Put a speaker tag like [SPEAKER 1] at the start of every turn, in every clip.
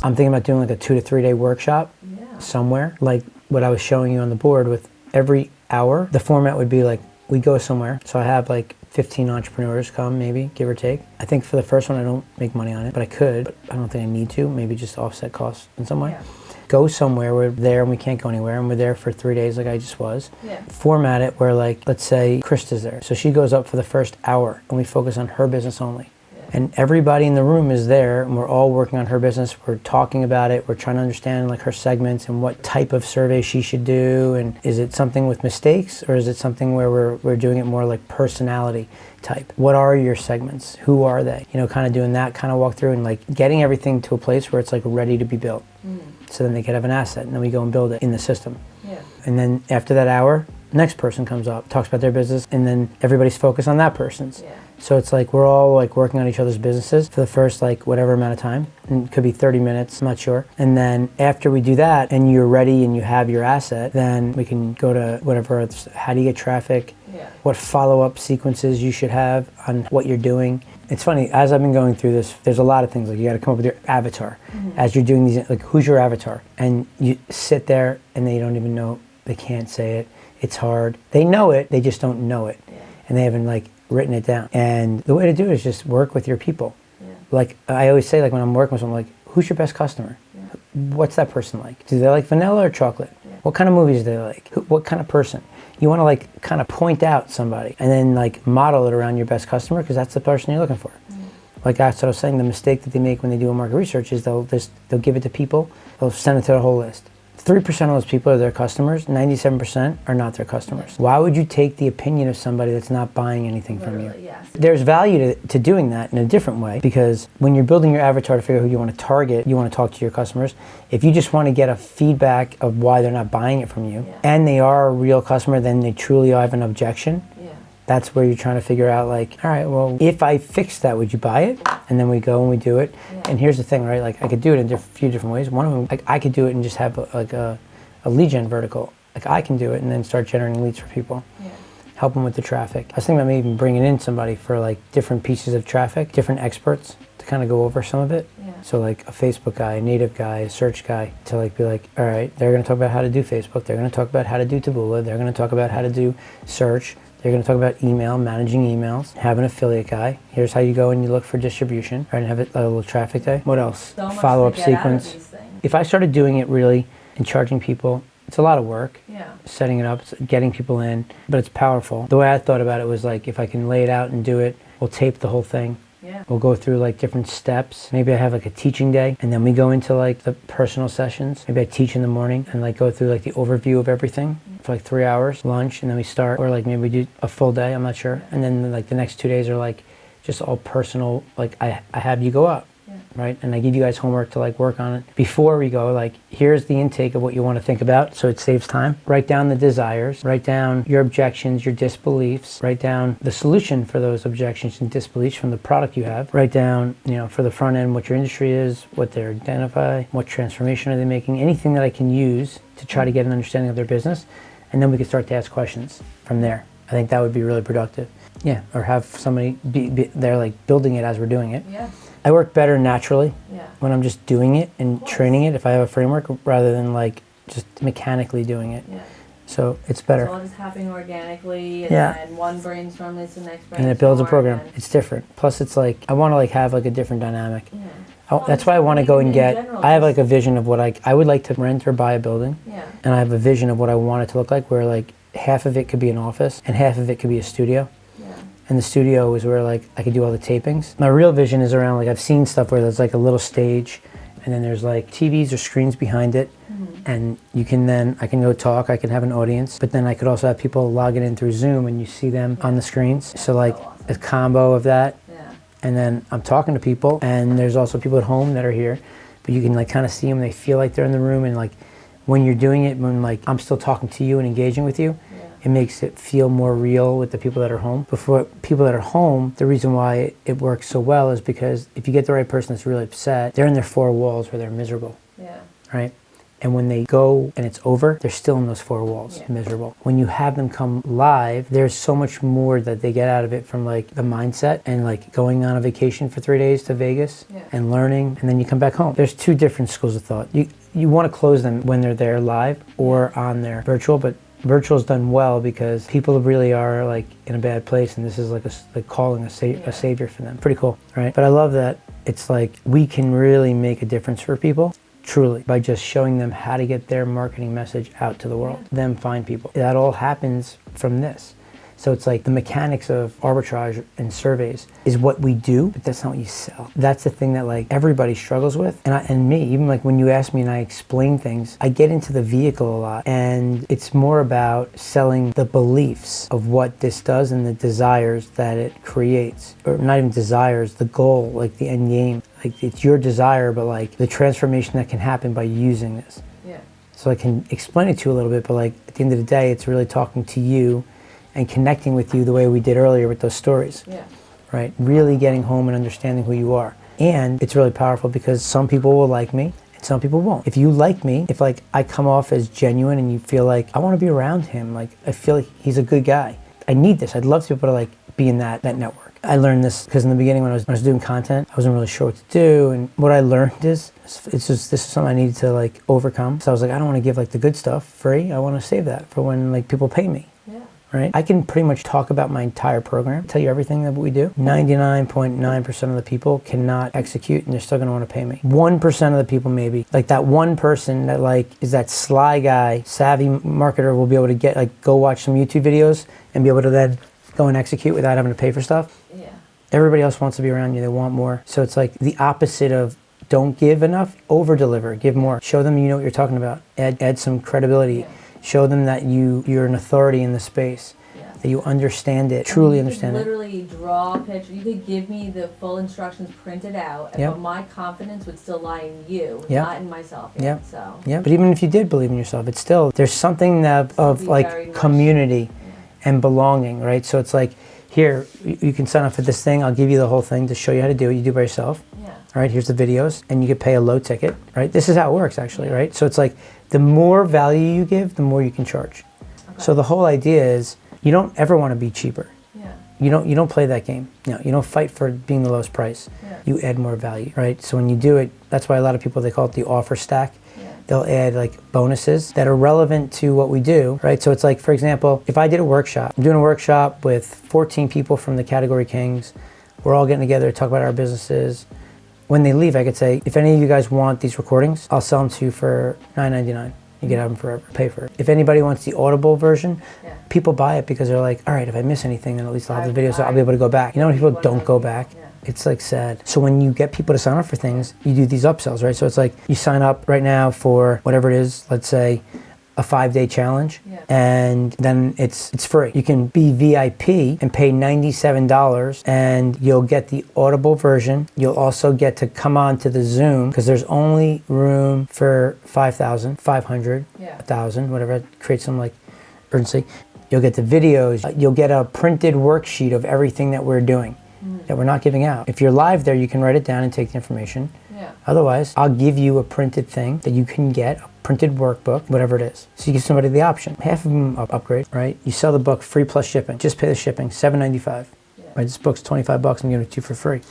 [SPEAKER 1] I'm thinking about doing like a 2 to 3 day workshop somewhere, like what I was showing you on the board. With every hour, the format would be like, we go somewhere. So I have like 15 entrepreneurs come, maybe, give or take. I think for the first one, I don't make money on it, but I could. But I don't think I need to. Maybe just offset costs in some way. Yeah. Go somewhere, we're there and we can't go anywhere, and we're there for 3 days like I just was. Yeah. Format it where, like, let's say Krista's there. So she goes up for the first hour and we focus on her business only. And everybody in the room is there, and we're all working on her business. We're talking about it. We're trying to understand like her segments and what type of survey she should do. And is it something with mistakes, or is it something where we're doing it more like personality type? What are your segments? Who are they? You know, kind of doing that kind of walkthrough and like getting everything to a place where it's like ready to be built. So then they could have an asset, and then we go and build it in the system. Yeah. And then after that hour, next person comes up, talks about their business, and then everybody's focused on that person's. Yeah. So it's like we're all like working on each other's businesses for the first like whatever amount of time. And it could be 30 minutes, I'm not sure. And then after we do that and you're ready and you have your asset, then we can go to whatever, how do you get traffic, what follow-up sequences you should have on what you're doing. It's funny, as I've been going through this, there's a lot of things, like you gotta come up with your avatar. As you're doing these, like who's your avatar? And you sit there and they don't even know, they can't say it. It's hard. They know it, they just don't know it. And they haven't like written it down. And the way to do it is just work with your people. Like I always say, like when I'm working with someone, like who's your best customer? What's that person like? Do they like vanilla or chocolate? What kind of movies do they like? What kind of person? You want to like kind of point out somebody and then like model it around your best customer, because that's the person you're looking for. Like that's what I was saying, the mistake that they make when they do a market research is they'll give it to people, they'll send it to the whole list. 3% of those people are their customers, 97% are not their customers. Why would you take the opinion of somebody that's not buying anything from you? Yes. There's value to doing that in a different way, because when you're building your avatar to figure out who you want to target, you want to talk to your customers. If you just want to get a feedback of why they're not buying it from you, and they are a real customer, then they truly have an objection. That's where you're trying to figure out, like, all right, well, if I fix that, would you buy it? And then we go and we do it. And here's the thing, right? Like, I could do it in a few different ways. One of them, like, I could do it and just have a lead gen vertical. Like, I can do it and then start generating leads for people. Help them with the traffic. I was thinking about maybe even bringing in somebody for like different pieces of traffic, different experts to kind of go over some of it. So like a Facebook guy, a native guy, a search guy, to like be like, all right, they're going to talk about how to do Facebook. They're going to talk about how to do Taboola. They're going to talk about how to do search. They're going to talk about email, managing emails, have an affiliate guy. Here's how you go and you look for distribution, right? And have a little traffic day. What else? So follow-up sequence. If I started doing it really and charging people, it's a lot of work. Setting it up, getting people in, but it's powerful. The way I thought about it was like, if I can lay it out and do it, we'll tape the whole thing. We'll go through like different steps. Maybe I have like a teaching day, and then we go into like the personal sessions. Maybe I teach in the morning and like go through like the overview of everything for like 3 hours, lunch, and then we start, or like maybe we do a full day, I'm not sure. And then like the next 2 days are like just all personal, like I have you go up, right? And I give you guys homework to like work on it. Before we go, like here's the intake of what you want to think about, so it saves time. Write down the desires, write down your objections, your disbeliefs, write down the solution for those objections and disbeliefs from the product you have. Write down, you know, for the front end, what your industry is, what they identify, what transformation are they making, anything that I can use to try to get an understanding of their business. And then we can start to ask questions from there. I think that would be really productive. Yeah, or have somebody be there like building it as we're doing it. I work better naturally when I'm just doing it and training it, if I have a framework, rather than like just mechanically doing it. So it's better.
[SPEAKER 2] It's all just happening organically, and then one brainstorm leads to the next brainstorm.
[SPEAKER 1] And it builds a program. It's different. Plus it's like, I want to like have like a different dynamic. That's why I want to go and get, I have like a vision of what I would like to rent or buy a building. And I have a vision of what I want it to look like, where like half of it could be an office and half of it could be a studio. And the studio is where like I could do all the tapings. My real vision is around, like I've seen stuff where there's like a little stage and then there's like TVs or screens behind it. And you can then, I can go talk, I can have an audience, but then I could also have people logging in through Zoom and you see them on the screens. So like a combo of that. And then I'm talking to people, and there's also people at home that are here, but you can like kind of see them, they feel like they're in the room, and like when you're doing it, when like I'm still talking to you and engaging with you, it makes it feel more real with the people that are home. But for people that are home, the reason why it works so well is because if you get the right person that's really upset, they're in their four walls where they're miserable, right? And when they go and it's over, they're still in those four walls, miserable. When you have them come live, there's so much more that they get out of it, from like the mindset and like going on a vacation for 3 days to Vegas and learning, and then you come back home. There's two different schools of thought. You want to close them when they're there live or on their virtual, but virtual's done well because people really are like in a bad place, and this is like calling a savior for them. Pretty cool, right? But I love that it's like we can really make a difference for people, truly, by just showing them how to get their marketing message out to the world, them find people. That all happens from this. So it's like the mechanics of arbitrage and surveys is what we do, but that's not what you sell. That's the thing that like everybody struggles with. And me, even like when you ask me and I explain things, I get into the vehicle a lot, and it's more about selling the beliefs of what this does and the desires that it creates. Or not even desires, the goal, like the end game. Like it's your desire, but like the transformation that can happen by using this. Yeah. So I can explain it to you a little bit, but like at the end of the day, it's really talking to you and connecting with you the way we did earlier with those stories, right? Really getting home and understanding who you are. And it's really powerful because some people will like me and some people won't. If you like me, if like I come off as genuine and you feel like I want to be around him, like I feel like he's a good guy. I need this. I'd love to be able to like be in that network. I learned this because in the beginning when I was doing content, I wasn't really sure what to do. And what I learned is, this is something I needed to like overcome. So I was like, I don't want to give like the good stuff free. I want to save that for when like people pay me. Right? I can pretty much talk about my entire program, tell you everything that we do. 99.9% of the people cannot execute, and they're still going to want to pay me. 1% of the people maybe, like that one person that like is that sly guy, savvy marketer, will be able to get like go watch some YouTube videos and be able to then go and execute without having to pay for stuff. Yeah. Everybody else wants to be around you. They want more. So it's like the opposite of don't give enough, over deliver, give more. Show them you know what you're talking about. Add some credibility. Yeah. Show them that you're an authority in the space, that you understand it, truly understand it.
[SPEAKER 2] You could literally draw a picture. You could give me the full instructions printed out, but my confidence would still lie in you, not in myself yet. So. Yeah, but even if you did believe in yourself, it's still, there's something of like community and belonging, right? So it's like, here, you can sign up for this thing. I'll give you the whole thing to show you how to do it. You do it by yourself. Yeah. All right, here's the videos, and you could pay a low ticket, right? This is how it works, actually, right? So it's like, the more value you give, the more you can charge. Okay. So the whole idea is, you don't ever want to be cheaper. Yeah. You don't play that game. No, you don't fight for being the lowest price. Yeah. You add more value, right? So when you do it, that's why a lot of people, they call it the offer stack. Yeah. They'll add like bonuses that are relevant to what we do, right? So it's like, for example, if I did a workshop, I'm doing a workshop with 14 people from the Category Kings. We're all getting together to talk about our businesses. When they leave, I could say, if any of you guys want these recordings, I'll sell them to you for $9.99. You can have them forever, pay for it. If anybody wants the Audible version, people buy it because they're like, all right, if I miss anything, then at least I'll have the video, so I'll be able to go back. You know when people don't go back? It's like sad. So when you get people to sign up for things, you do these upsells, right? So it's like, you sign up right now for whatever it is, let's say, a 5-day challenge, and then it's free. You can be VIP and pay $97, and you'll get the Audible version. You'll also get to come on to the Zoom, because there's only room for 5,000, 500, 1,000, whatever. Create some like urgency. You'll get the videos. You'll get a printed worksheet of everything that we're doing, that we're not giving out. If you're live there, you can write it down and take the information. Otherwise, I'll give you a printed thing that you can get, a printed workbook, whatever it is. So you give somebody the option. Half of them upgrade, right? You sell the book free plus shipping. Just pay the shipping, $7.95. Right? This book's $25. I'm giving it to you for free.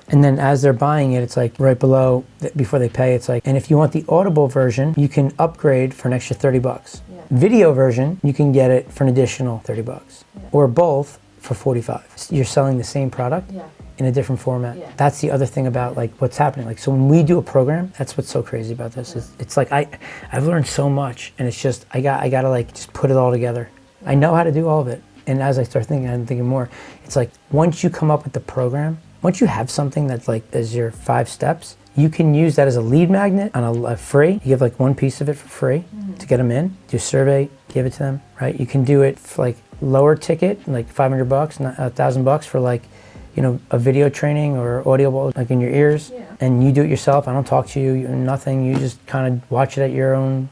[SPEAKER 2] And then as they're buying it, it's like right below, before they pay, it's like, and if you want the Audible version, you can upgrade for an extra $30. Video version, you can get it for an additional $30. Or both for $45. You're selling the same product. In a different format. That's the other thing about like what's happening. Like, so when we do a program, that's what's so crazy about this. It's like I've learned so much, and it's just I gotta like just put it all together. I know how to do all of it, and as I start thinking, I'm thinking more. It's like once you come up with the program, once you have something that's like as your 5 steps, you can use that as a lead magnet on a free. You give like one piece of it for free to get them in. Do a survey, give it to them. Right? You can do it for like lower ticket, like $500, $1,000 for like, you know, a video training or audio like in your ears, and you do it yourself. I don't talk to you, nothing. You just kind of watch it at your own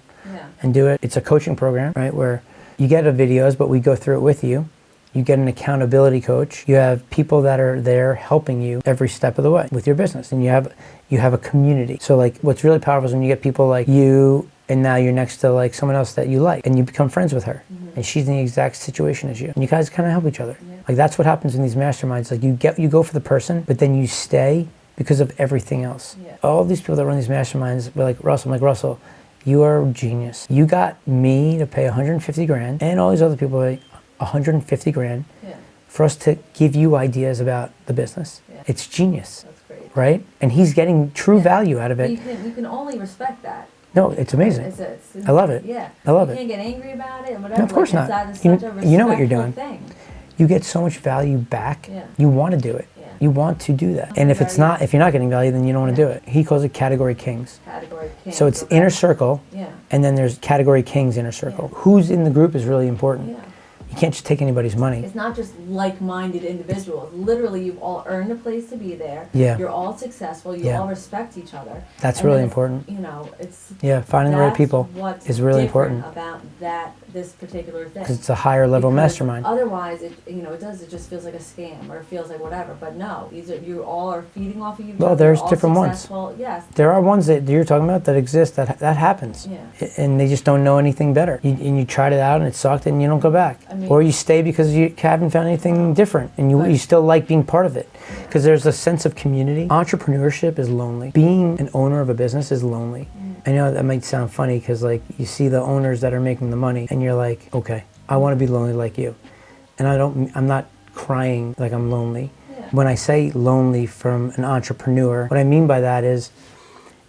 [SPEAKER 2] and do it. It's a coaching program, right, where you get the videos, but we go through it with you. You get an accountability coach. You have people that are there helping you every step of the way with your business, and you have a community. So like what's really powerful is when you get people like you
[SPEAKER 1] and now you're next to like someone else that you like, and you become friends with her, and she's in the exact situation as you, and you guys kind of help each other. Like that's what happens in these masterminds. Like you go for the person, but then you stay because of everything else. All these people that run these masterminds were like, Russell, I'm like, Russell, you are a genius. You got me to pay 150 grand, and all these other people like 150 grand for us to give you ideas about the business. It's genius. That's great. Right? And he's getting true value out of it.
[SPEAKER 2] You can only respect that.
[SPEAKER 1] No, it's amazing. I love it.
[SPEAKER 2] Yeah.
[SPEAKER 1] I love it.
[SPEAKER 2] You can't get angry about it and whatever.
[SPEAKER 1] No, of course not. You know what you're doing. You get so much value back. You want to do it. You want to do that. And if you're not getting value, then you don't want to do it. He calls it category kings. Category kings. So it's inner circle, and then there's category kings inner circle. Who's in the group is really important. You can't just take anybody's money.
[SPEAKER 2] It's not just like-minded individuals. Literally, you've all earned a place to be there. You're all successful. You all respect each other.
[SPEAKER 1] That's really important.
[SPEAKER 2] You know, it's
[SPEAKER 1] finding the right people is really important
[SPEAKER 2] about this particular thing.
[SPEAKER 1] Because it's a higher level mastermind.
[SPEAKER 2] Otherwise, it just feels like a scam or it feels like whatever. But no, you all are feeding off of you.
[SPEAKER 1] Well, there's different ones.
[SPEAKER 2] Yes.
[SPEAKER 1] There are ones that you're talking about that exist that happens. And they just don't know anything better. And you tried it out and it sucked and you don't go back. Or you stay because you haven't found anything different and you still like being part of it. Because there's a sense of community. Entrepreneurship is lonely. Being an owner of a business is lonely. I know that might sound funny because like you see the owners that are making the money and you're like, okay, I want to be lonely like you. And I'm not crying like I'm lonely. When I say lonely from an entrepreneur, what I mean by that is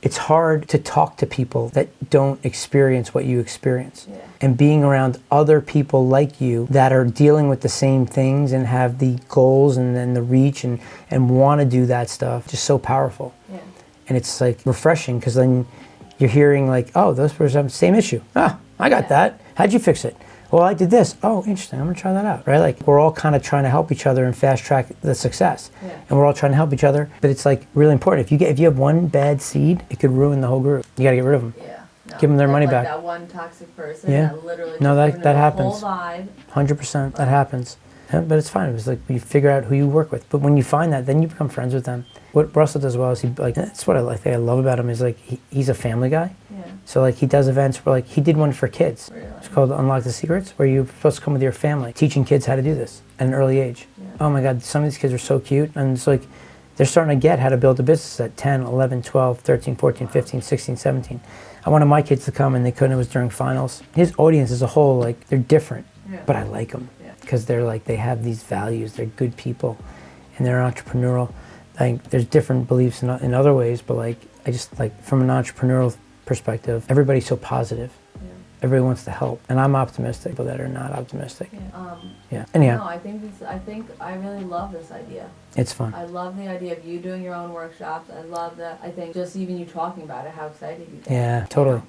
[SPEAKER 1] it's hard to talk to people that don't experience what you experience. And being around other people like you that are dealing with the same things and have the goals and then the reach and want to do that stuff, just so powerful. And it's like refreshing because then you're hearing like, oh, those persons have the same issue. Ah, I got that. How'd you fix it? Well, I did this. Oh, interesting. I'm going to try that out. Right? Like we're all kind of trying to help each other and fast track the success. And we're all trying to help each other. But it's like really important. If you have one bad seed, it could ruin the whole group. You got to get rid of them. No, give them their money back.
[SPEAKER 2] That one toxic person that literally
[SPEAKER 1] that happens.
[SPEAKER 2] Whole vibe.
[SPEAKER 1] 100%. That happens. But it's fine. It's like you figure out who you work with. But when you find that, then you become friends with them. What Russell does well is that's what I love about him is like he's a family guy. So like he does events where like he did one for kids. Really? It's called Unlock the Secrets, where you're supposed to come with your family, teaching kids how to do this at an early age. Oh my God, some of these kids are so cute. And it's like they're starting to get how to build a business at 10, 11, 12, 13, 14, 15, 16, 17. I wanted my kids to come and they couldn't. It was during finals. His audience as a whole, like they're different, but I like them because they're like, they have these values. They're good people and they're entrepreneurial. Like there's different beliefs in other ways, but like I just like from an entrepreneurial perspective, everybody's so positive. Everybody wants to help, and I'm optimistic, but that are not optimistic. Anyhow.
[SPEAKER 2] No, I think I really love this idea.
[SPEAKER 1] It's fun.
[SPEAKER 2] I love the idea of you doing your own workshops. I love that. I think just even you talking about it, how excited you get.
[SPEAKER 1] Yeah, totally.